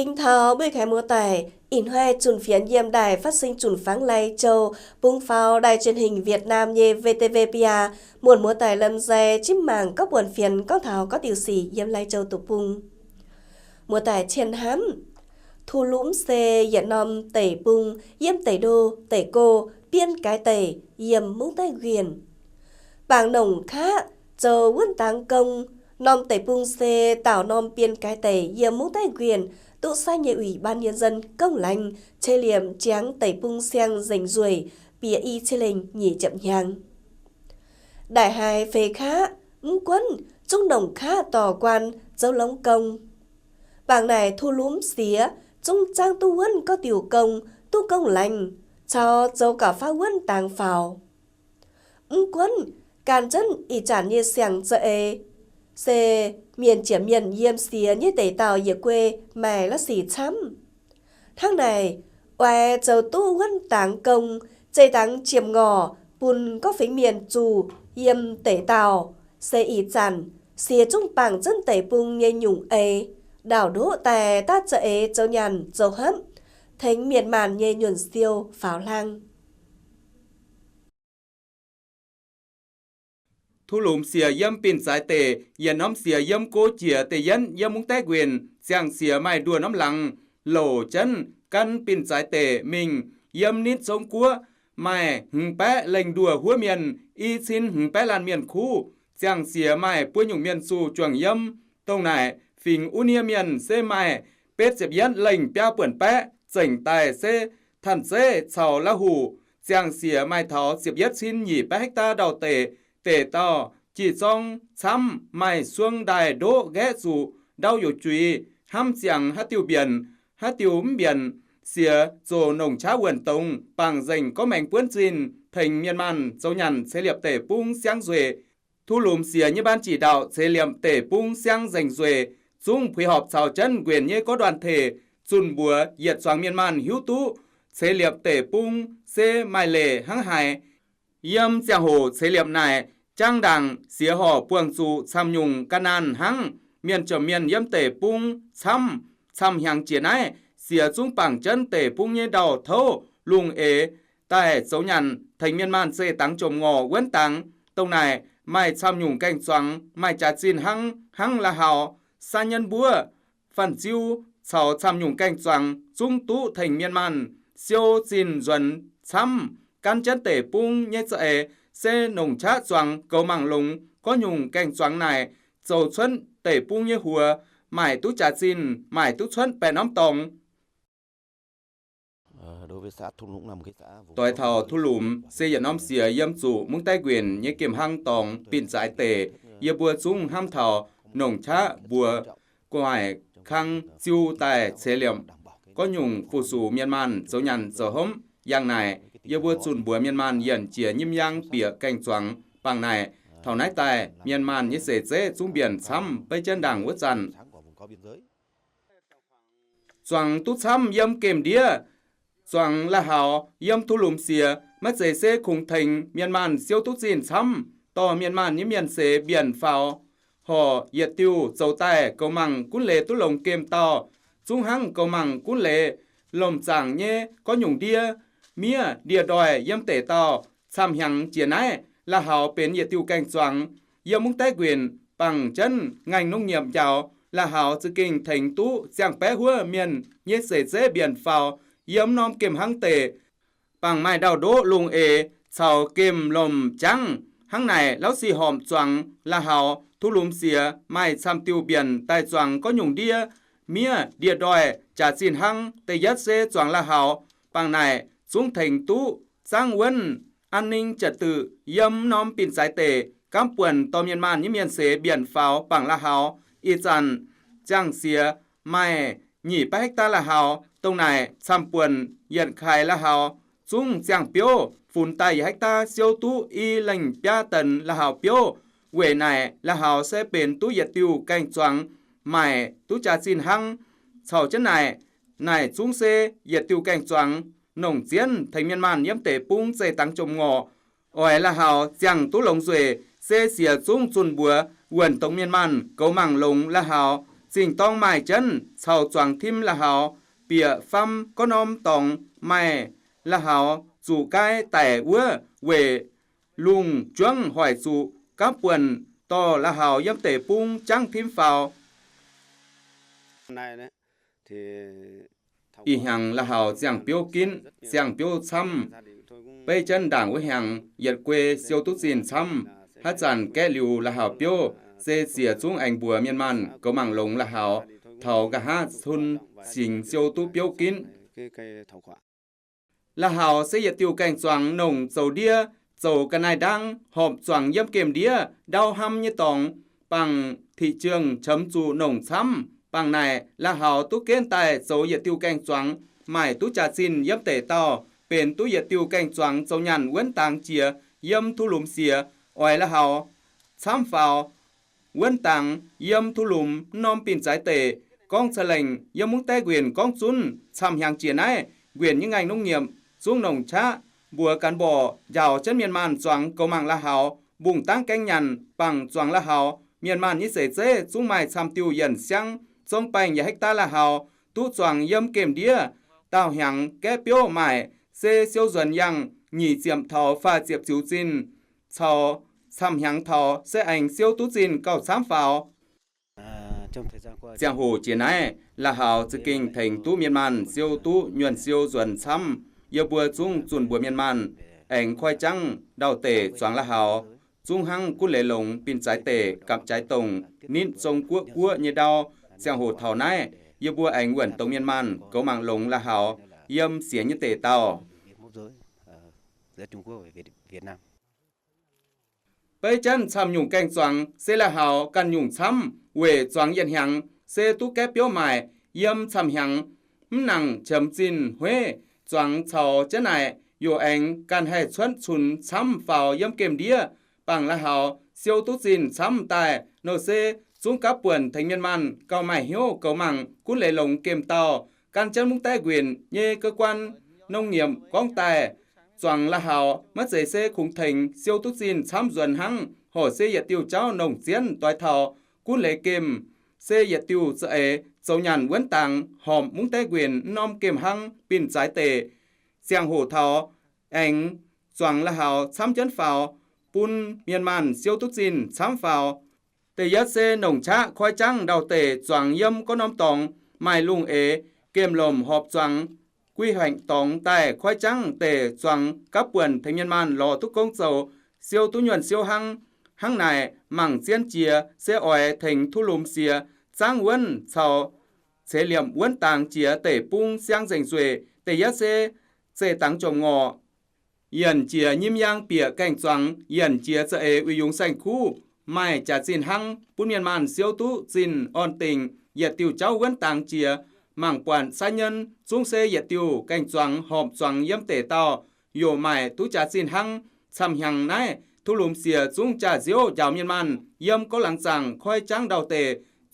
Kinh thao bươi khai mùa tải, in hoe chuẩn phiến diêm đài phát sinh chuẩn pháng lay châu, bung phao đài truyền hình Việt Nam như VTV-PA, muộn mùa tải lâm dè chim mảng các buồn phiến có thảo có tiểu sĩ diêm lay châu tục bung. Mùa tải trên hám, thu lũm xê dẫn nòm tẩy bung, diêm tẩy đô, tẩy cô, biên cái tẩy, diêm mũng tay quyền. Bảng nồng khác, châu quân táng công, nòm tẩy bung xê tạo nòm biên cái tẩy, diêm mũng tay quyền, tụ sai nhà ủy ban nhân dân công lành chê liềm tráng tẩy bung xeng rành ruồi bìa y chê lình nhỉ chậm nhang đại hài phê khá quân trung đồng khá tỏ quan dấu lóng công bảng này thu lúm xía trung trang tu quân có tiểu công tu công lành cho dấu cả phá quân tàng phào quân càn chân y chản như xẻng dậy xê miền chỉ miền yêm xía như tẩy tàu ở quê mày là xỉ chăm. Tháng này, oai châu tu huân táng công, dây táng chiếm ngò, bùn có phính miền chủ, yêm tẩy tàu, xê ý chản, xía trung bảng chân tẩy bung như nhung ấy, đảo đỗ tè ta chạy châu nhàn châu hấp, thánh miền màn như nhuần siêu pháo lang. Thu lùm xìa yếm pin giải tệ, yên nóm xìa yếm cố chìa tệ yên yếm múng té quyền, giang xìa mai đùa nóm lăng, lỗ chân, căn pin giải tệ mình, yếm nít sống cua, mai hừng bé lệnh đùa hua miền, y xin hừng bé lan miền khu, giang xìa mai bùa nhung miền xù chuồng yếm, tông này, phình unia miền xê mai, bết xếp yên lệnh bia bẩn bé, dành tài xê, thần xê, chào la hù, giang xìa mai thó xếp yết xin nhỉ bé hecta đào tệ, tệ tao chỉ trong chăm mày xuông đài đỗ ghé dù đauอยู่truy ham xiang hát tiêu biển xìa rồi nồng chá quần tông bằng dành có mảnh cuốn xin thành miền man dấu nhằn sẽ liệp tể bung sáng duệ thu lùm xìa như ban chỉ đạo sẽ liệp tể bung sáng dành duệ dung phối hợp chào chân quyền như có đoàn thể chun bùa diệt xoáng miền man hiếu tú sẽ liệp tể bung sẽ mai lệ hăng hải yếm giang hồ sẽ liệp này trang đằng xía họ buông dụ xăm nhung can an hăng miền cho miền yếm tể bung xăm hàng chiến ai xía dung bằng chân tể bung như đầu thâu lùng ế tại dấu nhằn thành miền man xê tăng trồm ngò quấn tăng tông này mai xăm nhung canh xoắn mai trả xin hăng là hào sa nhân búa phần chiêu sau xăm nhung canh xoắn dung tú thành miền man siêu xin duẩn xăm căn chân tể bung như dậy xe nồng chát xoắn cầu mảng lùng có nhung canh xoắn này dầu xuân tể bung như hùa mải tú trà xin mải tú xuân bè nóm tòng đối với xã Thung Lũng là một cái xã tỏi thảo thu lùm xây dựng nóm xìa yếm chủ mung tay quyền như kiểm hăng tòng pin giải tể yếm bùa dung ham thảo nồng chát bùa quải khăng chiêu tài xe liệm có nhung phù sù miên man dấu nhằn dấu hóm yang này yêu bùa chun bùa miền man yên chìa nhim yang bìa canh choáng bằng này thảo nái tài miền man như sể dễ xuống biển xăm bay chân đảng quất dần choáng tút xăm yếm kềm đĩa choáng là hảo yếm thu lùm xìa mất dễ dễ khung thành miền man siêu tút xin xăm to miền man như miền sể biển phào họ yết tiêu dầu tài cầu măng cún lệ tú lồng kềm to trung hăng cầu măng cún lệ lồng chẳng nhé có nhung đĩa mía địa đòi yếm tể tàu xăm hàng chiến ái là hảo bến nhiệt tiêu canh xoắn yếm mung tay quyền bằng chân ngành nông nghiệp giàu là hảo sự kinh thành tú giang bé hua miền như sể dễ biển phào yếm nom kềm hăng tể bằng mai đào đỗ lùng ế sau kềm lồng trắng hăng này lão xì hòm xoắn là hảo thu lùm xìa mai xăm tiêu biển tai xoắn có nhung đĩa mía địa đòi trả xin hăng tê yết dễ xoắn là hảo bằng này xuống thành tú sang quân an ninh trật tự yếm nóm pin giải tể cám quần to miền man như miền xế biển pháo bằng là hào y dàn giang xía mai nhỉ ba hecta là hào tông này xăm quần hiện khai là hào xuống giang piêu phun tay hecta siêu tú y lành bia tần là hào piêu quê này là hào sẽ bền tú nhiệt tiêu canh choáng mải tú trà xin hăng sau chân này xuống xe nhiệt tiêu canh choáng nồng chiến thành miền man yếm tể bung dây tăng trồng ngò ỏi là hào giang tú lồng duệ xe xìa xuống chun bùa quần tống miền man cầu mảng lồng là hào สิ่งต้องหมายจันเศร้าจวงทิมละหาวเปียฟัมก็นอมตองไม่ละหาวสู่ใกล้แต่เวเวลุงจวงหอยสู่กับป่วนต่อละหาวย่ำเตปุงจังทิมฟาวอีหังละหาวเสียงเปียวกินเสียงเปียวซ้ำไปจันด่างไว้หังเหยียดเกวเซียวตุสินซ้ำฮัจันแก้ลิวละหาวเปียวเสียจุงแองบัวเมียนมันก็มังลงละหาวเท่ากะหาทุนสิงเซียวตุเปียวกินละหาวเสียติวแกงจวงนงโซเดียโจกันนายดังหอบจวงย่ำเกมเดียดาวหำยตองปังที่เจืองชำจูนงซ้ำปังนายละหาวตุเกนไตโจยติวแกงจวงหมายตุจ่าสินย่ำเตต่อเป็นตุยติวแกงจวงโจยันเว้นต่างเจียย่ำทุลุมเสียอ้อยละหาวซ้ำฟาวเว้นต่างย่ำทุลุมน้อมปิ่นใจเตกองแสลงย่ำมุงแต่เกวียนกองจุนซ้ำหางเจียนายเกวียนยังไงน้องเงียมจุงนงชะบัวกันบ่อยาวเช่นเมียนมันจวงกมังละหาวบุ่งตั้งแกงยันปังจวงละหาวเมียนมันนิเสเจจุงไม้ซ้ำติวเย็นเสียงทรงไปอย่าให้ตาละหาวตู้จวงย่ำเกมเดียเต้าหังแก้เปียวใหม่เซเซียวส่วนยังหนีเจียมเทาฟ้าเจียบจิวจินเทาซ้ำหังเทาเสอังเซียวตู้จินเก้าซ้ำฝาวเจียงหูเจียนายละหาวจะกิ่งถึงตู้เมียนมันเซียวตู้ยวนเซียวส่วนซ้ำเยาบัวจุงจุนบัวเมียนมันแองควายจังดาวเตะจวงละหาวจุงหังกุเลหลงปินใจเตะกับใจตรงนินทรงกัวกัวเยดาวเจียงหูเท่านั้นเยาบัวแองหวนตรงเมียนมันก็มังหลงละหาวเยี่ยมเสียงยเตะเต้าไปจันทำยุ่งแกงจวงเสละหาวกันยุ่งช้ำเวจวงเย็นหังเสตุแก้เปียวใหม่เยี่ยมช้ำหังหนังเฉิมจินเฮจวงเฉาเจ้านายอยู่แองกันให้ชวนชุนช้ำฝ่าวเยี่ยมเกมเดียปังละหาวเซียวตุจินช้ำตายโนเซจุงกับป่วนถึงเมียนมันเกาไม่เหี่ยวเกามังกุเลยหลงเกมเตาการจันมุงแต่เกวียนเย่cơ quanนงเงียมก้องแต่จวงละหาวมัดเจเซคงถึงเซียวตุจินช้ำส่วนหังห่อเซยติวเจ้านงเจียนต่อยเทากุเลยเกมเซยติวเสเอโซยันเว้นต่างหอมมุงแต่เกวียนน้อมเกมหังปิ่นสายเตเสียงหูเทาแองจวงละหาวช้ำจันฝาวปุนเมียนมันเซียวตุจินช้ำฝาวเตยัดเซหนงชะคอยจังดาวเตจวงย่ำก็น้อมตองไม่ลุงเอเกมลมหอบจวงกุยแห่งตองแต่คอยจังเตจวงกับป่วนเทเมียนมันรอทุกกงโซเซียวตุยวนเซียวหังหังไหนมั่งเจียนเจียเสออยถึงทุลุมเสียจ้างเว้นเฉาเสเหลี่ยมเว้นต่างเจียเตปุงเสียงเสียงสวยเตยัดเซตังจงงอเยียนเจียยิ้มย่างเปียแกงจวงเยียนเจียเสเอวิยุงแสงคู่ไม่จัดจินหังปุญญมันเซียวตุจินอ่อนติงเหยียดติวเจ้าเว้นต่างเจียมังปวนสายเงินจุงเซเหยียดติวแกงจวงหอบจวงเยี่ยมเตต่อโยไม่ตุจัดจินหังซ้ำหังนายทุลุมเสียจุงจ่าเจียวยาวเมียนมันเยี่ยมก็หลังจังคอยจังดาวเต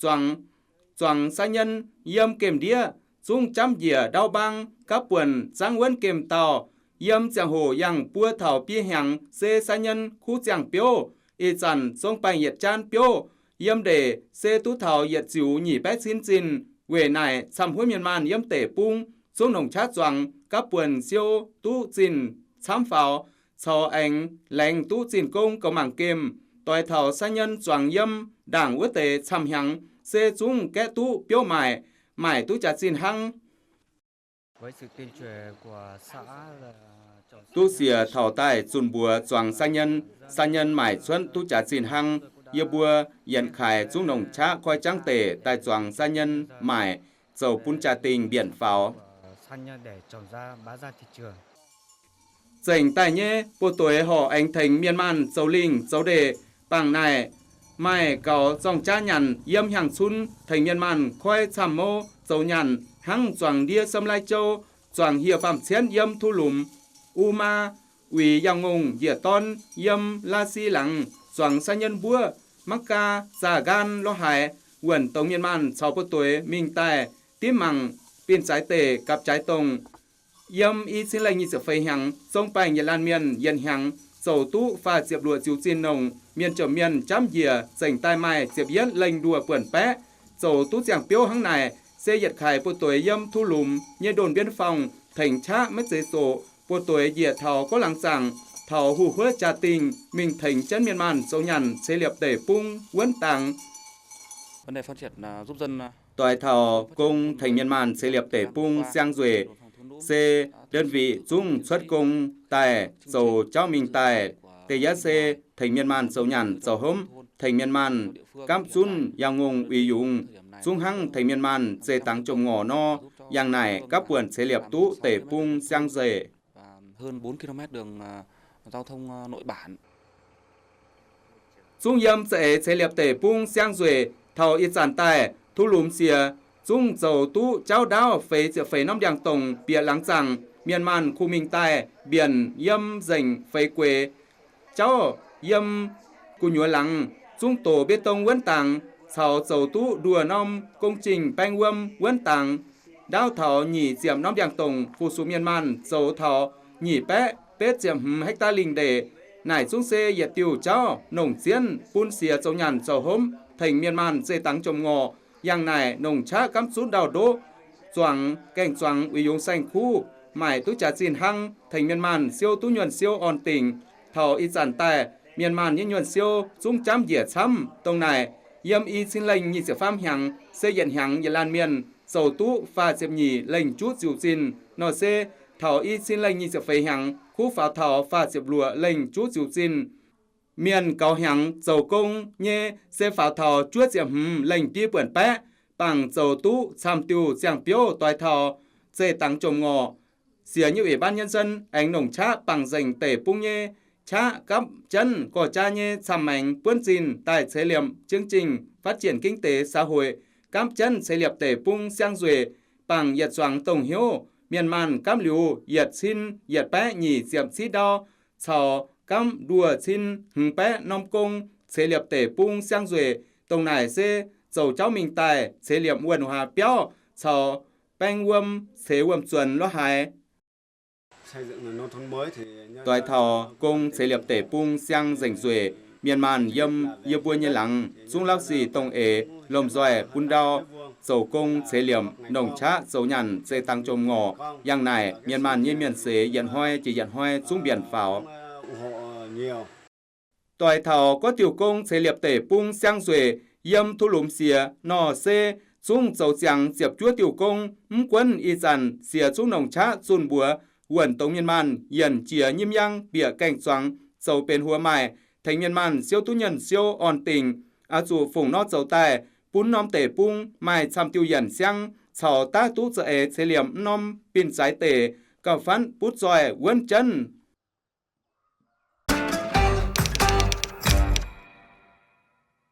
จวงสายเงินเยี่ยมเกมเดียจุงจำเหยียดาวบังกับปวนจังเว้นเกมต่อเยี่ยมจังโหยังปัวเถ่าปีหังเซสายเงินคู่จังเปียวอีจันทรงไปเหยียดจานเปียวเยี่ยมเดเซตุเถาเหยียดจิ๋วหนีแป๊ซินจินเวนายซ้ำห้วยเมียนมันเยี่ยมเตปุงทรงหนงชาจวงกับป่วนเซียวตู้จินซ้ำฝาวชอแองแหลงตู้จินกงกับมังเกมต่อยเถาสัญญนจวงเยี่ยมด่างวัวเตซ้ำหังเซจุงแกตู้เปียวใหม่ตู้จัดจินหังตู้เสียเท่าใต้จุนบัวจวงสัญญนหมายชวนตู้จัดจินหังเยบัวเย็นขายจุงหนงชะคอยจังเตใต้จวงสัญญหมายเจ้าปุญจาติงเบียนฝาวเจ๋งใต้เย่ปูตัวห่อแองถึงเมียนมันเจ้าลิงเจ้าเดปังนายไม่เก่าจ้องจ้าหยันเยี่ยมหังชุนถึงเมียนมันคอยซ้ำโมเจ้าหยันหังจวงเดียสำไลโจจวงเหี่ยความเชียนเยี่ยมทุลุมอูมาวียังงงเหยียดต้นเยี่ยมลาซีหลังจวงสัญญนบัวมักกาสาการโลหายหวนตรงเมียนมันชาวปูตัวมิงใต้ติมังปีนสายเตกับใจตรงเยี่ยมอีสินไรยิเสไฟหังทรงไปเยลานเมียนเย็นหังโซตุฟ้าเสียบลัวจิวจินนงเมียนเจ้าเมียนจ้ำเหยียเสียงใต้ไม้เสียบเย็นเล็งดัวเปื่อนแปะ โจตู้เสียงเปียวข้างในเสยดไข่ปุตัวย่ำทุลุมเยโดนเบียนฟองถึงชะไม่เจโซปุตัวเหยียดเท่าก็หลังสั่งเท่าหูเฮือจาติงมิงถึงจันเมียนมันโซยันเสเลียบเตะปุ้งเว้นตังvấn đề phát triển giúp dân ต่อยเท่ากงถึงเมียนมันเสเลียบเตะปุ้งเสียงรวยเซเดินวีจุ้งชดกงแต่โซเจ้ามิงแต่เตยะเซถึงเมียนมันโซยันโซหมถึงเมียนมันกัมซุนยางงอุยยุงซุงหังถึงเมียนมันเซตังจมงอนออย่างไหนกับป่วนเสเลียบตู้เตะปุ้งเสียงเซhơn 4 km đường giao thông nội bản ซุงยำเสเลียบเตะปุ้งเสียงเซเท่าอีสานใต้ทุลุมเสียซุงโจตู้เจ้าดาวเฟยเสียเฟยน้ำยางตรงเปียหลังจังเมียนมันคูมิงใต้เบียนยำเซิงเฟยเกวเจ้ายำกุญหัวหลังซุงโตเบตงเว้นตังเสาโจตู้ดัวน้อมกงจิงแปงเวิมเว้นตังดาวเถาหนีเสียมน้ำยางตรงผู้สูเมียนมันโจเถาหนีแปะเป็ดเจียมเฮกตาลิงเดนายซุงเซเหยียดติวเจ้าหน่งเสียนปุ้นเสียเจ้าหยันเจ้าหมถึงเมียนมันเจตังจมงออย่างนายหน่งชะกำสุดดาวโดจวงแก่งจวงวิยงแสงคู่หมายตุจาจีนหังถึงเมียนมันเซียวตุยวนเซียวอ่อนติงเท่าอีจันแต่เมียนมันยินยวนเซียวจุ้งจำเหยียดช้ำตรงไหนเยี่ยมอีสินเล่งยี่เสียฟ้ามหังเสยเย็นหังยลานเมียนโซตุฟ้าเจ็บหยีเล่งจุดจิวจินนอเซเท่าอีสินเล่งยี่เสียเฟยหังคู่ฝาเท่าฟ้าเจ็บลัวเล่งจุดจิวจินเมียนเกาหังโจกงเย่เสฝาเท่าจุดเจียมเล่งตีเปื่อนแปะปังโจตุชามติวเสียงเปียวต่อยเท่าเจตังจมงอเสียอยู่บ้านnhân dân anh nồng chá bằng dành tể pung nhê chá cấp chân có cha nhê xăm ảnh quân trình tại chế liệm chương trình phát triển kinh tế xã hội cam chân chế liệp tể pung sang duệ bằng yết soáng tổng hiếu miền man cam liu yết xin yết bé nhỉ diệm xí đo chào cam đùa xin hừng bé nom công chế liệp tể pung sang duệ tổng này xê dầu cháu mình tài chế liệm quần hòa béo chào bang wâm chế wâm chuẩn lo hài Toài thọ công chế liệp tể pung sang rảnh duệ miền man yâm yơ bua như lắng dung lắc gì tông ế lồm dòe bún đao dầu công chế liệm nồng chá dầu nhằn dây tăng trồm ngỏ yang này miền man như miền xế dần hoai chỉ dần hoai xuống biển pháo Toài thọ có tiểu công chế liệp tể pung sang duệ yâm thu lùm xìa nò xê xuống dầu chẳng diệp chúa tiểu công quân y dàn xìa xuống nồng chá dùn búa quần tống miền man yển chìa nhim yang bịa cảnh xoáng dầu bên hùa mài thành miền man siêu tu nhân siêu on tình dù phùng nót dầu tài bún nom tể pung mài chăm tiêu yển xiang chào ta tu dợ chế liệm nom pin trái tể cà phán bút dòi quên chân